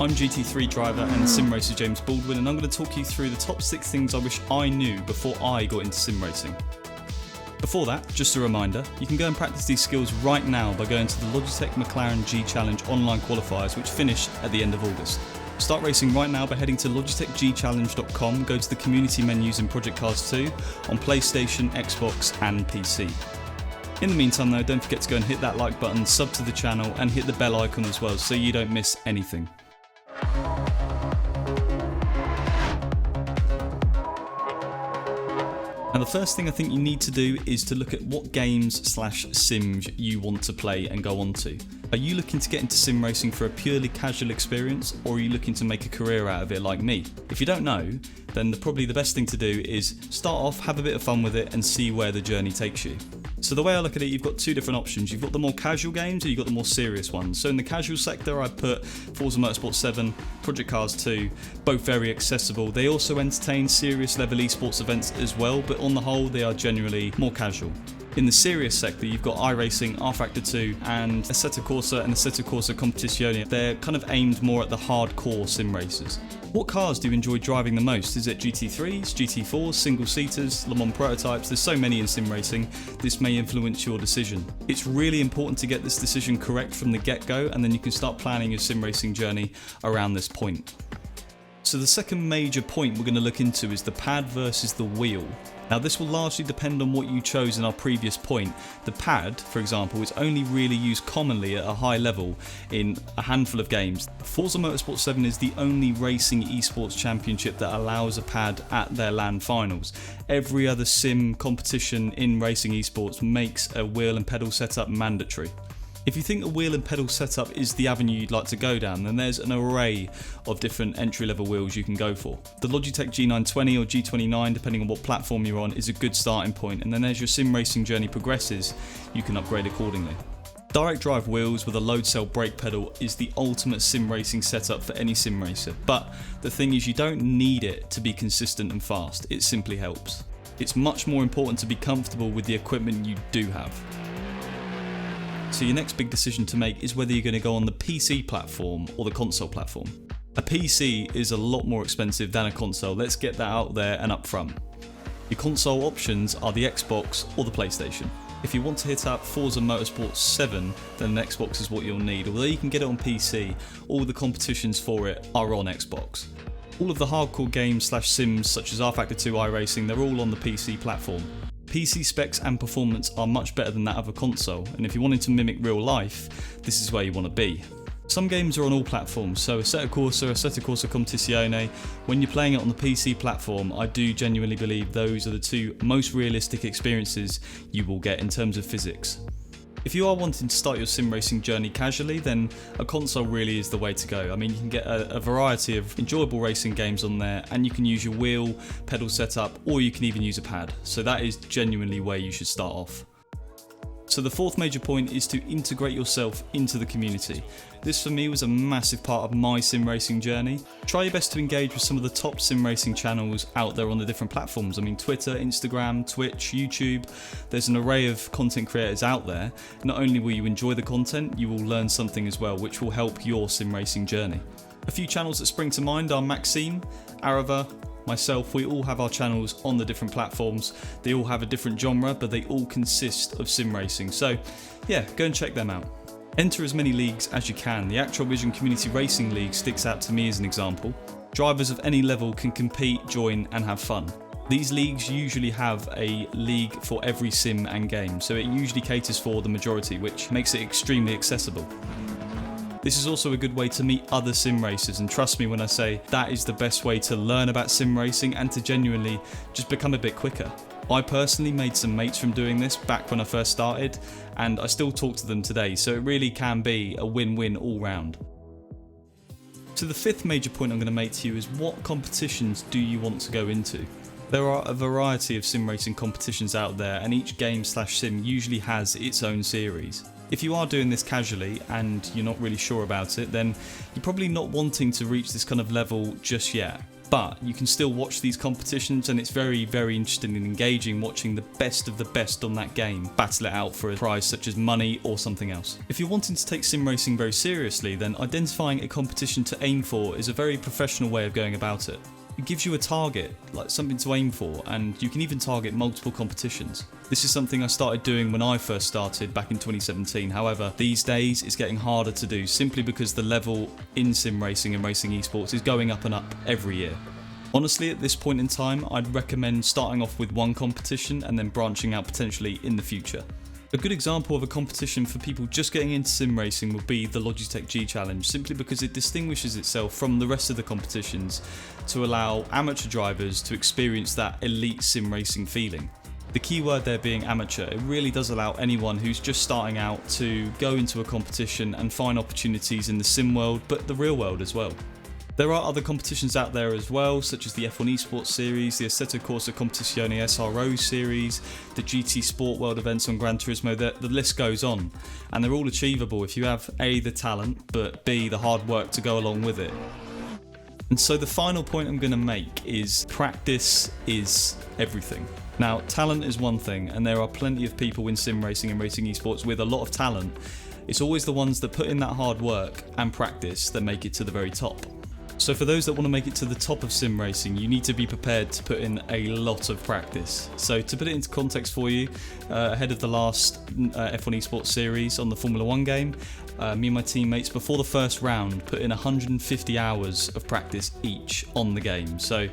I'm GT3 driver and sim racer James Baldwin, and I'm going to talk you through the top 6 things I wish I knew before I got into sim racing. Before that, just a reminder, you can go and practice these skills right now by going to the Logitech McLaren G Challenge online qualifiers, which finish at the end of August. Start racing right now by heading to logitechgchallenge.com, go to the community menus in Project Cars 2 on PlayStation, Xbox and PC. In the meantime though, don't forget to go and hit that like button, sub to the channel and hit the bell icon as well so you don't miss anything. Now the first thing I think you need to do is to look at what games/sims you want to play and go on to. Are you looking to get into sim racing for a purely casual experience, or are you looking to make a career out of it like me? If you don't know, then probably the best thing to do is start off, have a bit of fun with it and see where the journey takes you. So the way I look at it, you've got two different options. You've got the more casual games or you've got the more serious ones. So in the casual sector, I'd put Forza Motorsport 7, Project Cars 2, both very accessible. They also entertain serious level esports events as well, but on the whole, they are generally more casual. In the serious sector, you've got iRacing, R-Factor 2 and Assetto Corsa and Assetto Corsa Competizione. They're kind of aimed more at the hardcore sim racers. What cars do you enjoy driving the most? Is it GT3s, GT4s, single-seaters, Le Mans prototypes? There's so many in sim racing, this may influence your decision. It's really important to get this decision correct from the get-go, and then you can start planning your sim racing journey around this point. So the second major point we're going to look into is the pad versus the wheel. Now this will largely depend on what you chose in our previous point. The pad, for example, is only really used commonly at a high level in a handful of games. Forza Motorsport 7 is the only racing esports championship that allows a pad at their LAN finals. Every other sim competition in racing esports makes a wheel and pedal setup mandatory. If you think a wheel and pedal setup is the avenue you'd like to go down, then there's an array of different entry-level wheels you can go for. The Logitech G920 or G29, depending on what platform you're on, is a good starting point, and then as your sim racing journey progresses, you can upgrade accordingly. Direct drive wheels with a load cell brake pedal is the ultimate sim racing setup for any sim racer, but the thing is you don't need it to be consistent and fast, it simply helps. It's much more important to be comfortable with the equipment you do have. So your next big decision to make is whether you're going to go on the PC platform or the console platform. A PC is a lot more expensive than a console, let's get that out there and up front. Your console options are the Xbox or the PlayStation. If you want to hit up Forza Motorsport 7, then an Xbox is what you'll need. Although you can get it on PC, all the competitions for it are on Xbox. All of the hardcore games/sims such as R-Factor 2, iRacing, they're all on the PC platform. PC specs and performance are much better than that of a console, and if you wanted to mimic real life, this is where you want to be. Some games are on all platforms, so Assetto Corsa Competizione, when you're playing it on the PC platform, I do genuinely believe those are the two most realistic experiences you will get in terms of physics. If you are wanting to start your sim racing journey casually, then a console really is the way to go. I mean, you can get a variety of enjoyable racing games on there, and you can use your wheel, pedal setup, or you can even use a pad. So that is genuinely where you should start off. So the fourth major point is to integrate yourself into the community. This for me was a massive part of my sim racing journey. Try your best to engage with some of the top sim racing channels out there on the different platforms. I mean, Twitter, Instagram, Twitch, YouTube. There's an array of content creators out there. Not only will you enjoy the content, you will learn something as well, which will help your sim racing journey. A few channels that spring to mind are Maxime, Arava, myself. We all have our channels on the different platforms. They all have a different genre, but they all consist of sim racing. So yeah, go and check them out. Enter as many leagues as you can. The Actrovision Community Racing League sticks out to me as an example. Drivers of any level can compete, join and have fun. These leagues usually have a league for every sim and game, so it usually caters for the majority, which makes it extremely accessible. This is also a good way to meet other sim racers, and trust me when I say that is the best way to learn about sim racing and to genuinely just become a bit quicker. I personally made some mates from doing this back when I first started, and I still talk to them today, so it really can be a win-win all round. So the fifth major point I'm going to make to you is what competitions do you want to go into? There are a variety of sim racing competitions out there, and each game/sim usually has its own series. If you are doing this casually and you're not really sure about it, then you're probably not wanting to reach this kind of level just yet. but you can still watch these competitions, and it's very, very interesting and engaging watching the best of the best on that game battle it out for a prize such as money or something else. If you're wanting to take sim racing very seriously, then identifying a competition to aim for is a very professional way of going about it. It gives you a target, like something to aim for, and you can even target multiple competitions. This is something I started doing when I first started back in 2017. However, these days it's getting harder to do simply because the level in sim racing and racing esports is going up and up every year. Honestly, at this point in time, I'd recommend starting off with one competition and then branching out potentially in the future. A good example of a competition for people just getting into sim racing would be the Logitech G Challenge, simply because it distinguishes itself from the rest of the competitions to allow amateur drivers to experience that elite sim racing feeling. The key word there being amateur. It really does allow anyone who's just starting out to go into a competition and find opportunities in the sim world, but the real world as well. There are other competitions out there as well, such as the F1 Esports Series, the Assetto Corsa Competizione SRO Series, the GT Sport World events on Gran Turismo, the list goes on. And they're all achievable if you have A, the talent, but B, the hard work to go along with it. And so the final point I'm going to make is practice is everything. Now, talent is one thing, and there are plenty of people in sim racing and racing esports with a lot of talent. It's always the ones that put in that hard work and practice that make it to the very top. So for those that want to make it to the top of sim racing, you need to be prepared to put in a lot of practice. So to put it into context for you, ahead of the last F1 Esports Series on the Formula 1 game, me and my teammates before the first round put in 150 hours of practice each on the game. So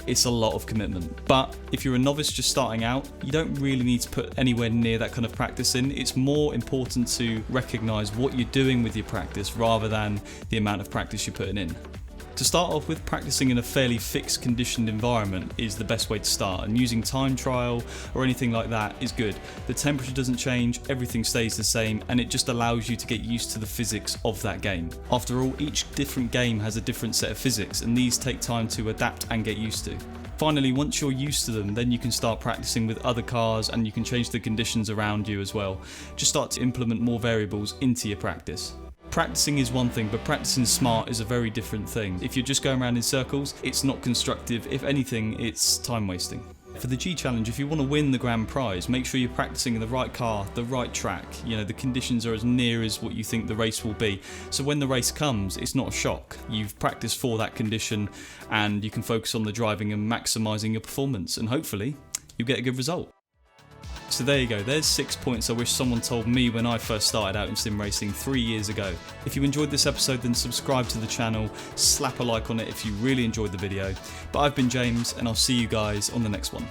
it's a lot of commitment. But if you're a novice just starting out, you don't really need to put anywhere near that kind of practice in. It's more important to recognise what you're doing with your practice rather than the amount of practice you're putting in. To start off with, practicing in a fairly fixed conditioned environment is the best way to start, and using time trial or anything like that is good. The temperature doesn't change, everything stays the same, and it just allows you to get used to the physics of that game. After all, each different game has a different set of physics, and these take time to adapt and get used to. Finally, once you're used to them, then you can start practicing with other cars, and you can change the conditions around you as well. Just start to implement more variables into your practice. Practicing is one thing, but practicing smart is a very different thing. If you're just going around in circles, it's not constructive. If anything, it's time wasting. For the G Challenge, if you want to win the grand prize, make sure you're practicing in the right car, the right track. You know, the conditions are as near as what you think the race will be. So when the race comes, it's not a shock. You've practiced for that condition, and you can focus on the driving and maximising your performance, and hopefully you'll get a good result. So there you go, there's 6 points I wish someone told me when I first started out in sim racing 3 years ago. If you enjoyed this episode, then subscribe to the channel, slap a like on it if you really enjoyed the video. But I've been James, and I'll see you guys on the next one.